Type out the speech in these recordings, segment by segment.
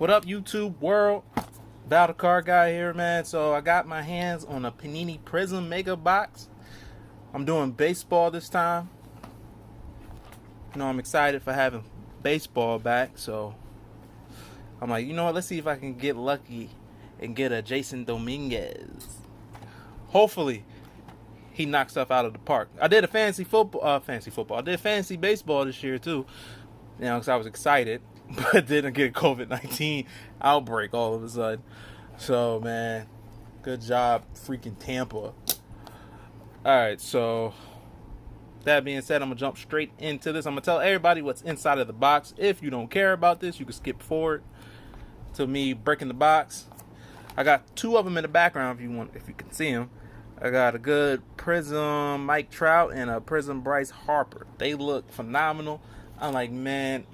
What up, YouTube world? ValtheCardGuy here, man. So I got my hands on a Panini Prizm Mega Box. I'm doing baseball this time. You know, I'm excited for having baseball back. So I'm like, you know what? Let's see if I can get lucky and get a Jason Dominguez. Hopefully, he knocks stuff out of the park. I did a fantasy football. I did fantasy baseball this year too. You know, because I was excited, but didn't get a COVID-19 outbreak all of a sudden. So, man, good job, freaking Tampa. All right, so that being said, I'm gonna jump straight into this. I'm gonna tell everybody what's inside of the box. If you don't care about this, you can skip forward to me breaking the box. I got two of them in the background if you can see them. I got a good Prizm Mike Trout and a Prizm Bryce Harper. They look phenomenal. I'm like, man,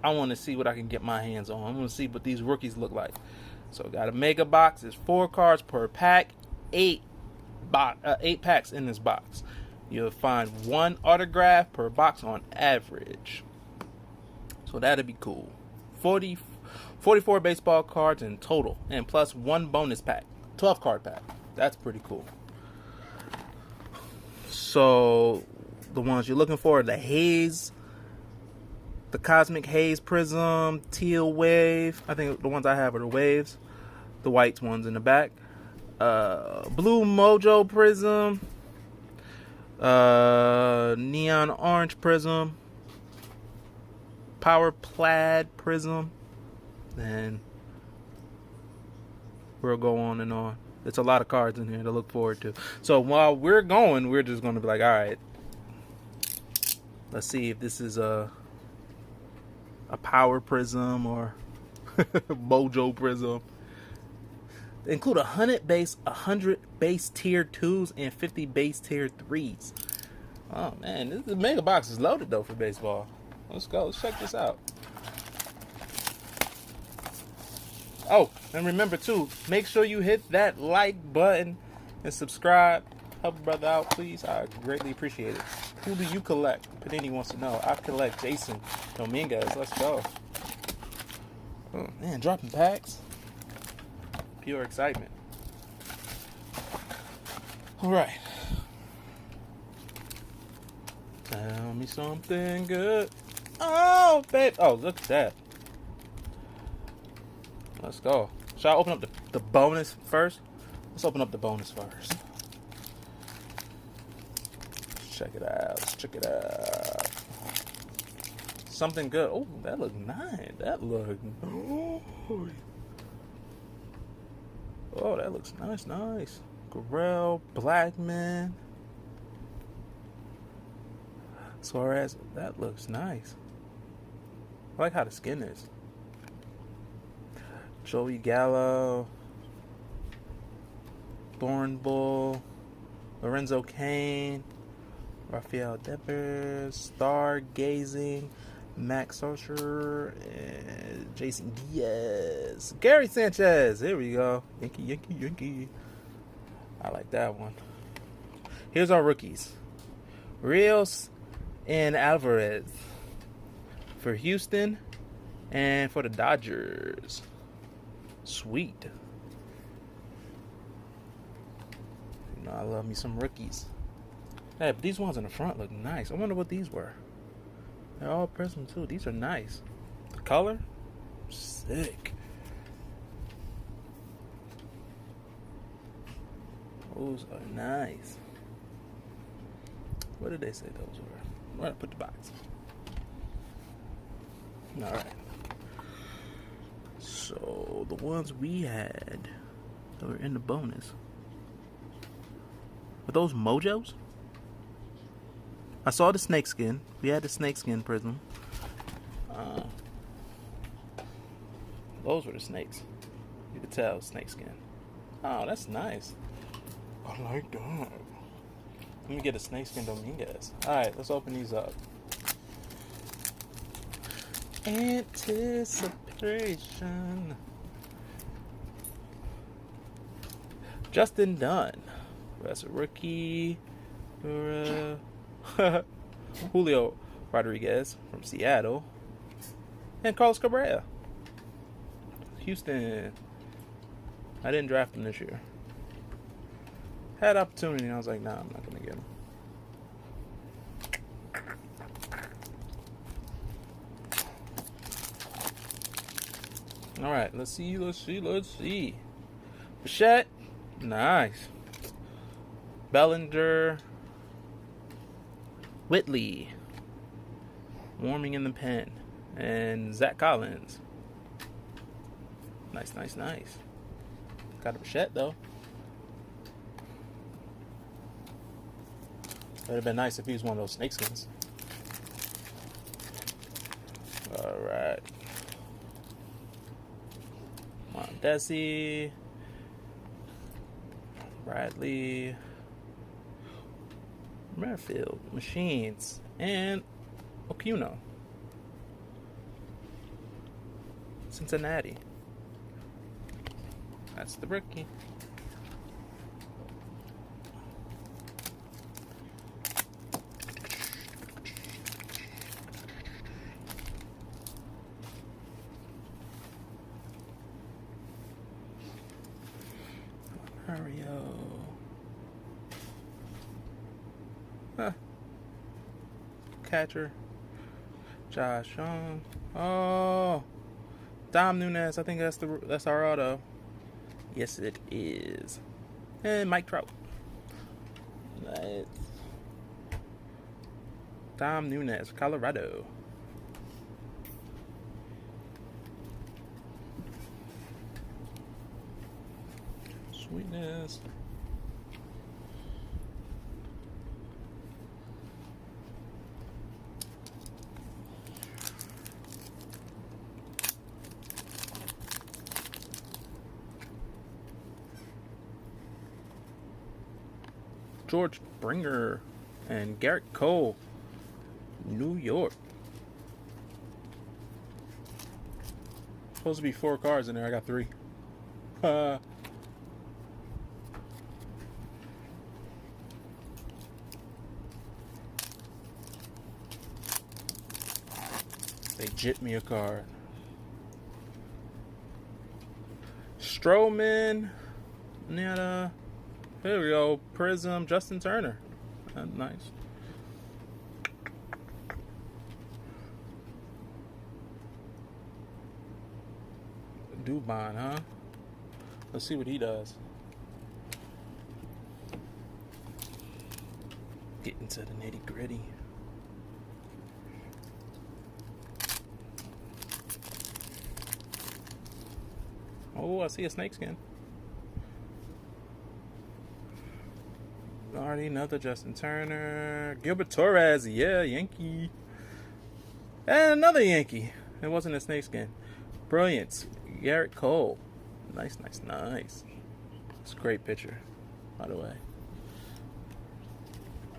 I want to see what I can get my hands on. I want to see what these rookies look like. So got a mega box. There's 4 cards per pack. 8 packs in this box. You'll find 1 autograph per box on average. So that'd be cool. 44 baseball cards in total, and plus 1 bonus pack. 12 card pack. That's pretty cool. So the ones you're looking for are the Haze, the Cosmic Haze Prizm, Teal Wave. I think the ones I have are the Waves. The white ones in the back. Blue Mojo Prizm. Neon Orange Prizm. Power Plaid Prizm. And we'll go on and on. It's a lot of cards in here to look forward to. So while we're going, we're just going to be like, all right, let's see if this is a Power Prizm or Mojo Prizm. They include 100 base tier 2s and 50 base tier 3s. Oh man, this mega box is loaded though for baseball. Let's go. Let's check this out. Oh, and remember too, make sure you hit that like button and subscribe. Help a brother out, please. I greatly appreciate it. Who do you collect? Panini wants to know. I collect Jason Dominguez. Let's go. Oh man, dropping packs. Pure excitement. All right. Tell me something good. Oh, babe. Oh, look at that. Let's go. Should I open up the bonus first? Let's open up the bonus first. Check it out. Let's check it out. Something good. Oh, that looked nice. That looked. Oh, that looks nice. Nice. Gorell, Blackman. Suarez. That looks nice. I like how the skin is. Joey Gallo, Thorn Bull, Lorenzo Cain, Rafael Devers, Stargazing, Max Scherzer, and Jason Diaz. Gary Sanchez. Here we go. Yankee. I like that one. Here's our rookies. Rios and Alvarez for Houston and for the Dodgers. Sweet. You know, I love me some rookies. Hey, but these ones in the front look nice. I wonder what these were. They're all Prizm too. These are nice. The color? Sick. Those are nice. What did they say those were? I'm going to put the box. Alright. So, the ones we had that were in the bonus. Were those Mojos? I saw the snakeskin. We had the snakeskin Prizm. Those were the snakes. You could tell snakeskin. Oh, that's nice. I like that. Let me get a snakeskin Dominguez. Alright, let's open these up. Anticipation. Justin Dunn. That's a rookie. Julio Rodriguez from Seattle. And Carlos Cabrera. Houston. I didn't draft him this year. Had opportunity, and I was like, nah, I'm not going to get him. All right, let's see. Bichette, nice. Bellinger, Whitley, warming in the pen, and Zach Collins. Nice. Got a Bichette though. Would have been nice if he was one of those snakeskins. All right. Mondesi, Bradley, Merrifield, Machines, and Okuno. Cincinnati. That's the rookie. Mario. Catcher. Josh Young. Oh, Dom Nunez. I think that's our auto. Yes, it is. And Mike Trout. Nice. Dom Nunez, Colorado. Sweetness. George Springer and Garrett Cole, New York. Supposed to be 4 cards in there. I got 3. They jipped me a card. Stroman, Netta. There we go. Prizm, Justin Turner. Nice. Dubon, huh? Let's see what he does. Get into the nitty gritty. Oh, I see a snakeskin. Already another Justin Turner. Gilbert Torres, yeah, Yankee. And another Yankee. It wasn't a snakeskin. Brilliance. Garrett Cole. Nice. It's a great picture, by the way.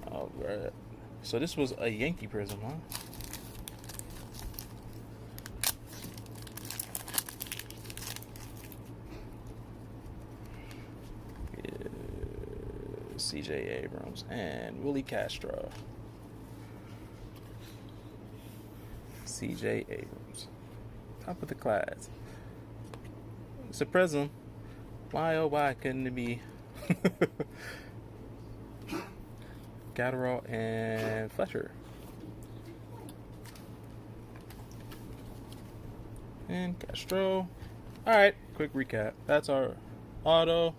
Alright. So this was a Yankee Prizm, huh? CJ Abrams and Willie Castro. CJ Abrams. Top of the class. It's a Prizm. Why, oh, why couldn't it be Gatterall and Fletcher? And Castro. Alright, quick recap. That's our auto.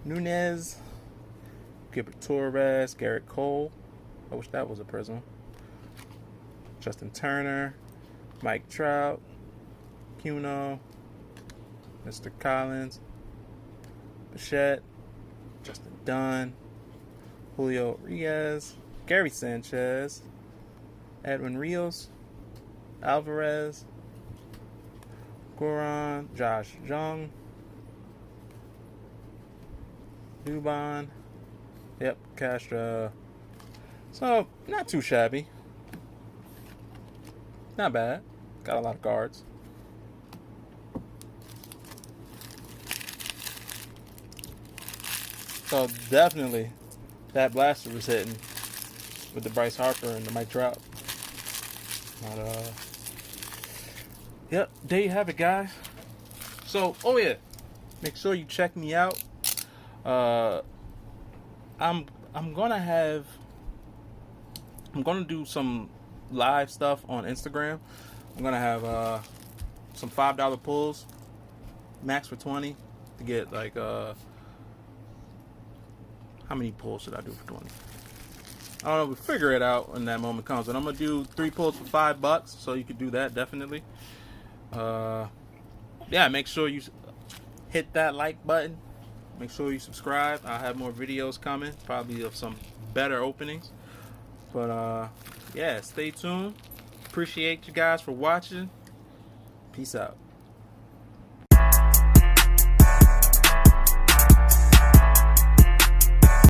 Nunez. Gilbert Torres, Garrett Cole. I wish that was a Prizm. Justin Turner, Mike Trout, Cuno, Mr. Collins, Bichette, Justin Dunn, Julio Rodriguez, Gary Sanchez, Edwin Rios, Alvarez, Goran, Josh Jung, Dubon. Yep, Castro. So, not too shabby. Not bad. Got a lot of cards. So, definitely, that blaster was hitting with the Bryce Harper and the Mike Trout. But, yep, there you have it, guys. So, oh yeah, make sure you check me out. I'm gonna do some live stuff on Instagram. I'm gonna have some $5 pulls, max for 20, to get like how many pulls should I do for 20? I don't know. We'll figure it out when that moment comes. But I'm gonna do 3 pulls for $5, so you could do that definitely. Yeah, make sure you hit that like button. Make sure you subscribe. I'll have more videos coming, probably of some better openings. But yeah, stay tuned. Appreciate you guys for watching. Peace out.